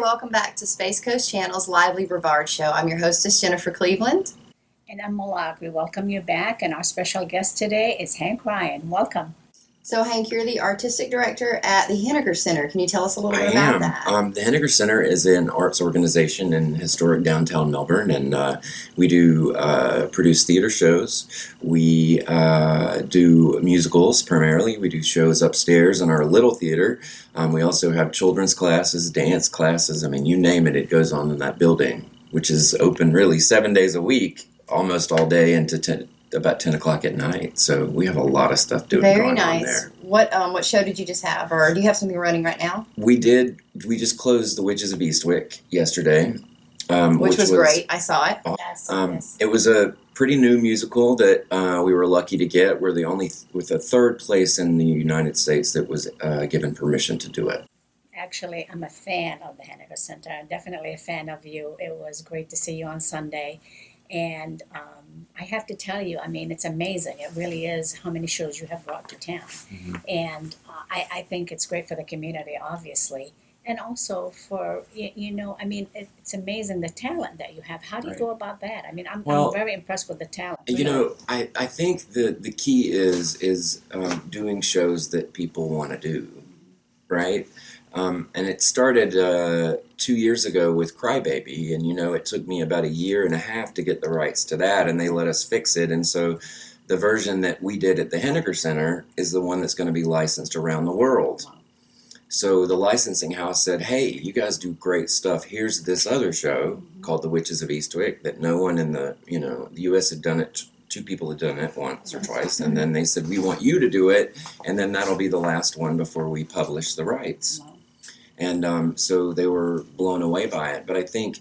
welcome back to Space Coast Channel's Lively Brevard Show. I'm your hostess, Jennifer Cleveland. And I'm Malak. We welcome you back, and our special guest today is Hank Rion. Welcome. So, Hank, you're the artistic director at the Henegar Center. Can you tell us a little bit about that? The Henegar Center is an arts organization in historic downtown Melbourne, and we do produce theater shows. We do musicals primarily. We do shows upstairs in our little theater. We also have children's classes, dance classes. I mean, you name it, it goes on in that building, which is open really 7 days a week, almost all day into about 10 o'clock at night. So we have a lot of stuff going on there. What show did you just have, or do you have something running right now? We just closed The Witches of Eastwick yesterday. Which was great. I saw it. Yes. It was a pretty new musical that we were lucky to get. We're the only, with a third place in the United States that was given permission to do it. Actually, I'm a fan of the Henegar Center. I'm definitely a fan of you. It was great to see you on Sunday. And I have to tell you, I mean, it's amazing. It really is how many shows you have brought to town. Mm-hmm. And I think it's great for the community, obviously. And also for, I mean, it's amazing the talent that you have. How do you go about that? I mean, I'm very impressed with the talent. I think the key is doing shows that people want to do, right? And it started 2 years ago with Crybaby, and it took me about 1.5 years to get the rights to that, and they let us fix it. And so the version that we did at the Henegar Center is the one that's going to be licensed around the world. Wow. So the licensing house said, hey, you guys do great stuff. Here's this other show called The Witches of Eastwick that no one in the U.S. had done it. 2 people had done it once or twice, and then they said, we want you to do it, and then that'll be the last one before we publish the rights. Wow. And so they were blown away by it. But I think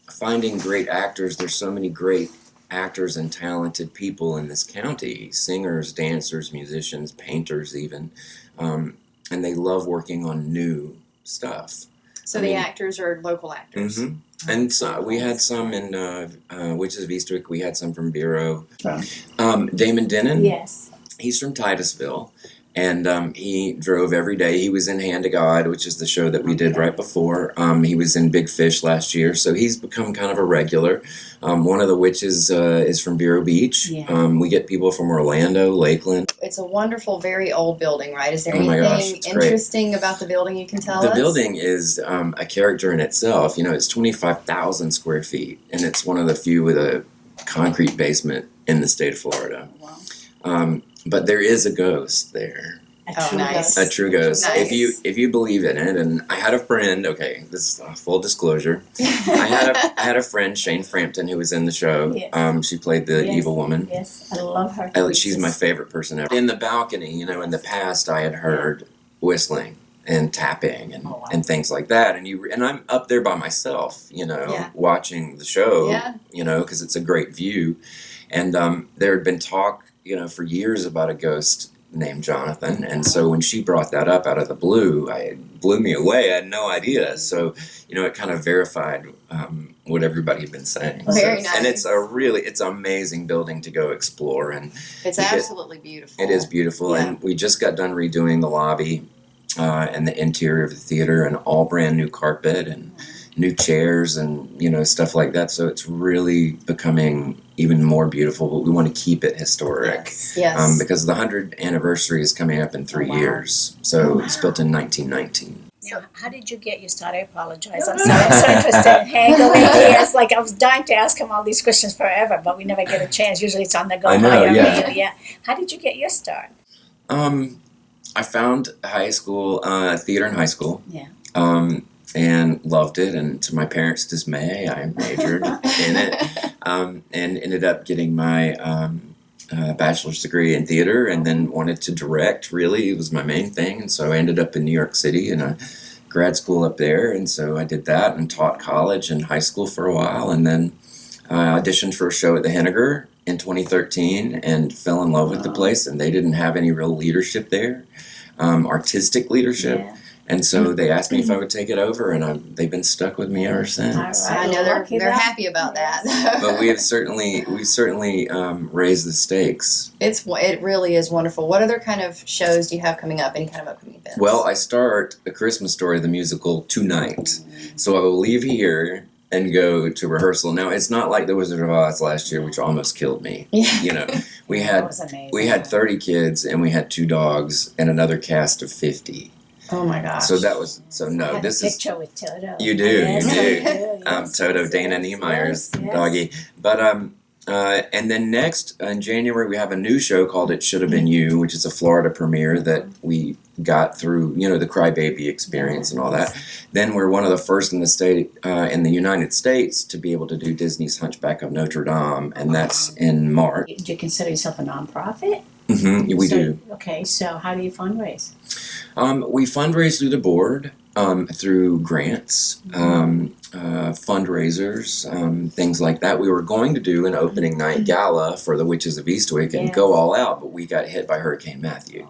finding great actors, there's so many great actors and talented people in this county, singers, dancers, musicians, painters even, and they love working on new stuff. So the actors are local actors. Mm-hmm. And so we had some in Witches of Eastwick. We had some from Bureau. Damon Denon. Yes. He's from Titusville. And he drove every day. He was in Hand to God, which is the show that we did right before. He was in Big Fish last year, so he's become kind of a regular. One of the witches is from Vero Beach. Yeah. We get people from Orlando, Lakeland. It's a wonderful, very old building, right? Is there anything interesting about the building you can tell us? The building is a character in itself. It's 25,000 square feet, and it's one of the few with a concrete basement in the state of Florida. Wow. But there is a ghost there. Nice. A true ghost. Nice. If you believe in it. And I had a friend. Okay, this is full disclosure. I had a friend, Shane Frampton, who was in the show. Yes. She played the evil woman. Yes, I love her. She's my favorite person ever. In the balcony, in the past, I had heard whistling and tapping and things like that. And I'm up there by myself, watching the show. Because it's a great view. And there had been talk, for years about a ghost named Jonathan. And so when she brought that up out of the blue, it blew me away. I had no idea. So, it kind of verified what everybody had been saying. Very nice. And it's an amazing building to go explore. And it's absolutely beautiful. It is beautiful. Yeah. And we just got done redoing the lobby and the interior of the theater, and all brand new carpet and new chairs and, stuff like that. So it's really becoming even more beautiful, but we want to keep it historic. Yes. Because the 100th anniversary is coming up in 3 years. So it's built in 1919. Now, how did you get your start? I apologize. I'm sorry. I'm so interested in Hank over here. It's like I was dying to ask him all these questions forever, but we never get a chance. Usually it's on the go. I know, yeah. How did you get your start? I found high school, theater in high school. Yeah. And loved it, and to my parents' dismay, I majored in it, and ended up getting my bachelor's degree in theater, and then wanted to direct. Really, it was my main thing, and so I ended up in New York City in a grad school up there, and so I did that and taught college and high school for a while, and then I auditioned for a show at the Henegar in 2013 and fell in love with the place, and they didn't have any real leadership there, artistic leadership. Yeah. And so they asked me if I would take it over, and they've been stuck with me ever since. All right. I know they're Lucky happy about that. But we've certainly raised the stakes. It really is wonderful. What other kind of shows do you have coming up? Any kind of upcoming events? Well, I start A Christmas Story, the musical, tonight. So I will leave here and go to rehearsal. Now, it's not like The Wizard of Oz last year, which almost killed me. Yeah. You know, we That had was amazing. we had 30 kids, and we had 2 dogs, and another cast of 50. Oh my gosh. So that was I no. have This a is picture with Toto. you do, Yes, you do. I do. Yes, Toto, yes, Dana yes, Niemeyer's yes. doggy. But and then next in January we have a new show called It Should Have Been You, which is a Florida premiere that we got through the Crybaby experience and all that. Then we're one of the first in the United States to be able to do Disney's Hunchback of Notre Dame, and that's in March. Do you consider yourself a nonprofit? We do. Okay, so how do you fundraise? We fundraise through the board, through grants, fundraisers, things like that. We were going to do an opening night gala for the Witches of Eastwick and go all out, but we got hit by Hurricane Matthew.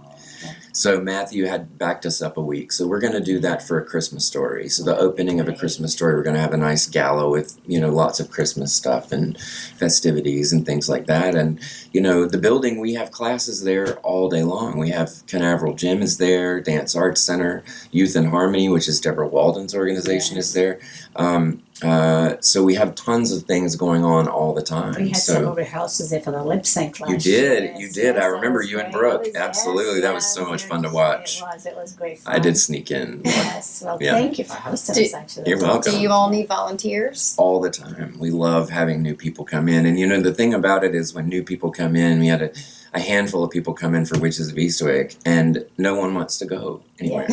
So Matthew had backed us up a week. So we're going to do that for A Christmas Story. So the opening of A Christmas Story, we're going to have a nice gala with, lots of Christmas stuff and festivities and things like that. And, the building, we have classes there all day long. We have Canaveral Gym is there, Dance Arts Center, Youth in Harmony, which is Deborah Walden's organization, is there. So we have tons of things going on all the time. We had several rehearsals there for the lip sync You last did, year. you did. Yes, I remember you and Brooke. Absolutely, that was so much fun to watch. It was great fun. I did sneak in Yes, well, Yeah. thank you for hosting us, actually. You're welcome. Do you all need volunteers? all the time. We love having new people come in. And the thing about it is when new people come in, we had a handful of people come in for Witches of Eastwick, and no one wants to go anywhere.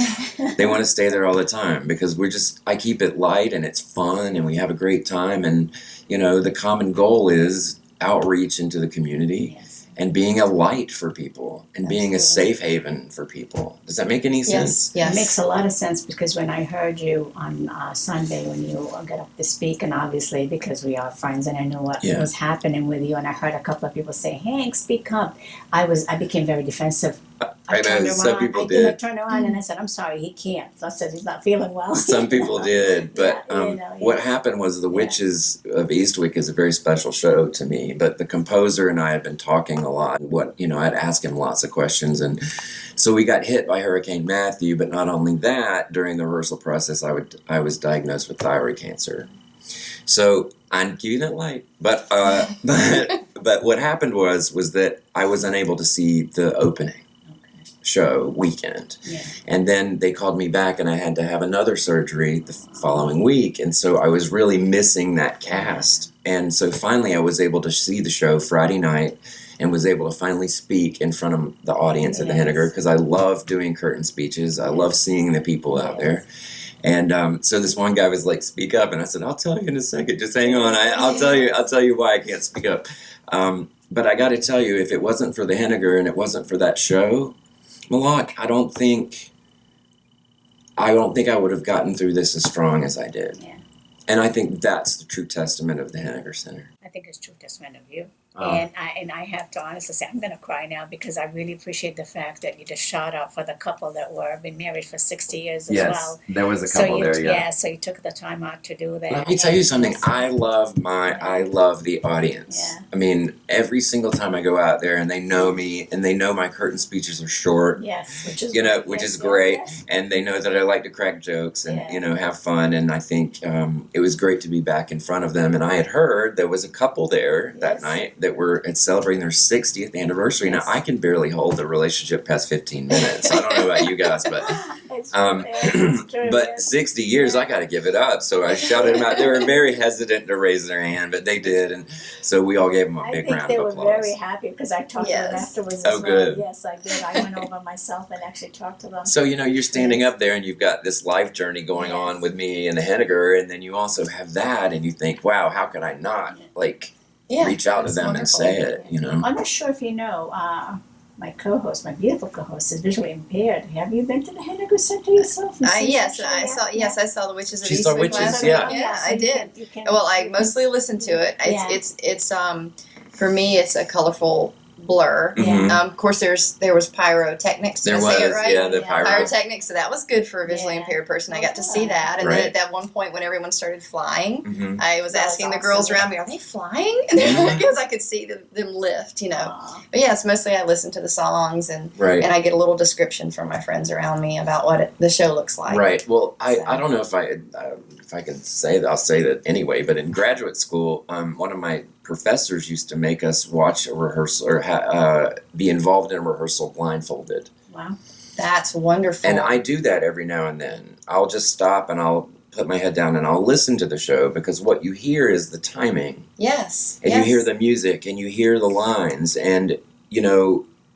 They want to stay there all the time because I keep it light and it's fun and we have a great time. And, the common goal is outreach into the community. Yes. And being a light for people and being a safe haven for people. Does that make any sense? Yes. It makes a lot of sense because when I heard you on Sunday when you got up to speak, and obviously because we are friends and I knew what was happening with you, and I heard a couple of people say, "Hank, speak up," I became very defensive. I know, some people did. I turned around and I said, "I'm sorry, he can't." So I said, "He's not feeling well." Some people did, but Yeah, what happened was The Witches of Eastwick is a very special show to me. But the composer and I had been talking a lot. I'd ask him lots of questions, and so we got hit by Hurricane Matthew. But not only that, during the rehearsal process, I was diagnosed with thyroid cancer. So I'm keeping that light. But but what happened was that I was unable to see the opening show weekend. Yeah. And then they called me back and I had to have another surgery the following week. And so I was really missing that cast. And so finally I was able to see the show Friday night and was able to finally speak in front of the audience at the Henegar because I love doing curtain speeches. I love seeing the people out there. And so this one guy was like, "Speak up," and I said, "I'll tell you in a second. Just hang on. I'll tell you why I can't speak up." But I got to tell you, if it wasn't for the Henegar and it wasn't for that show, Malak, I don't think I would have gotten through this as strong as I did. Yeah. And I think that's the true testament of the Henegar Center. I think it's true testament of you. And I have to honestly say, I'm going to cry now because I really appreciate the fact that you just shot up for the couple that been married for 60 years as well. There was a So you took the time out to do that. Let me tell you something. I love the audience. Yeah. I mean, every single time I go out there and they know me and they know my curtain speeches are short. Yes, which is which is great. And they know that I like to crack jokes and, have fun. And I think it was great to be back in front of them. And I had heard there was a couple there that night that were celebrating their 60th anniversary. Now, I can barely hold a relationship past 15 minutes. I don't know about you guys, but but 60 years, I got to give it up. So I shouted them out. They were very hesitant to raise their hand, but they did. And so we all gave them a big round of applause. I think they were very happy because I talked to them afterwards as well. Good. Yes, I did. I went over myself and actually talked to them. So, you're standing up there and you've got this life journey going on with me and the Henegar, and then you also have that, and you think, wow, how could I not, reach out to them and say it, I'm not sure if you know, my co-host, my beautiful co-host, is visually impaired. Have you been to the Henegar Center yourself? Yes, I saw the Witches of She saw Eastwick Witches, last yeah. week. Yeah, I You did. Well, I mostly listened to it. It's for me, it's a colorful blur. Mhm. Of course, there was pyrotechnics. Did There I was, say it right? yeah, the Yeah. pyro. Pyrotechnics, so that was good for a visually Yeah. impaired person. I got to see that, and then Right. at that one point when everyone started flying, Mhm. I was That was asking the awesome. girls around me, "Are they flying?" Mhm. Because I could see them lift, you know. Aw. But yeah, it's mostly I listen to the songs and Right. I get a little description from my friends around me about what the show looks like. Right. Well, So. I don't know if I can say that. I'll say that anyway. But in graduate school, one of my professors used to make us watch a rehearsal or be involved in a rehearsal blindfolded. Wow. That's wonderful. And I do that every now and then. I'll just stop and I'll put my head down and I'll listen to the show, because what you hear is the timing. Yes. And yes. you hear the music and you hear the lines, and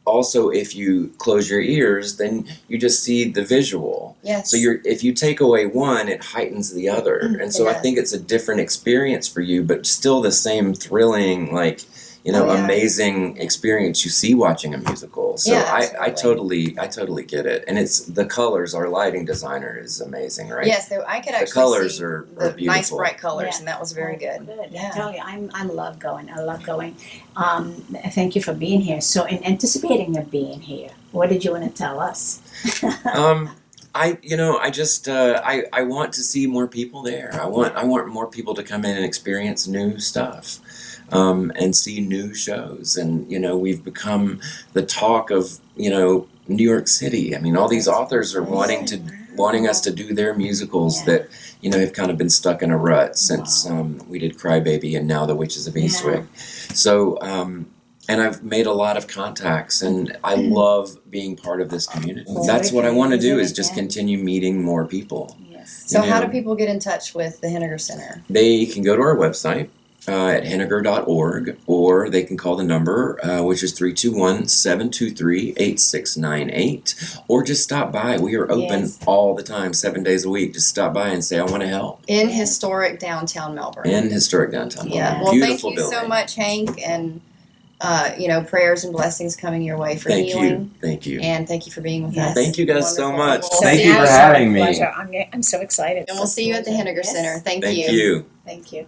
also if you close your ears, then you just see the visual. Yes. So if you take away one, it heightens the other. And so I Yes. think it's a different experience for you, but still the same thrilling, Oh, yeah. amazing experience you see watching a musical. So Yeah, I totally get it. And it's the colors, our lighting designer is amazing, right? Yes, I could actually colors see are the nice beautiful. bright colors, Yeah. and that was very good. Good. Yeah. I tell you, I love going. I love going. Thank you for being here. So, in anticipating of being here, what did you want to tell us? I want to see more people there. I want more people to come in and experience new stuff, and see new shows. And we've become the talk of New York City. I mean, all these authors are wanting us to do their musicals that have kind of been stuck in a rut since we did Crybaby and now The Witches of Eastwick. So. And I've made a lot of contacts, and I love being part of this community. Well, That's what I want to do, is just yeah. continue meeting more people. Yes. So, how do know. people get in touch with the Henegar Center? They can go to our website at henegar.org, or they can call the number, which is 321-723-8698, or just stop by. We are open Yes. all the time, 7 days a week. Just stop by and say, I want to help. In historic downtown Melbourne. In historic downtown. Yeah. Melbourne. Well, Beautiful thank you so building. much, Hank, and prayers and blessings coming your way for Thank healing. Thank you. And thank you for being with Yes. us. Thank you guys so Wonderful. much. We'll Thank see you for Absolute having me. pleasure. I'm so excited. And we'll see you at the Henegar Yes. Center. Thank Thank you. you. Thank you.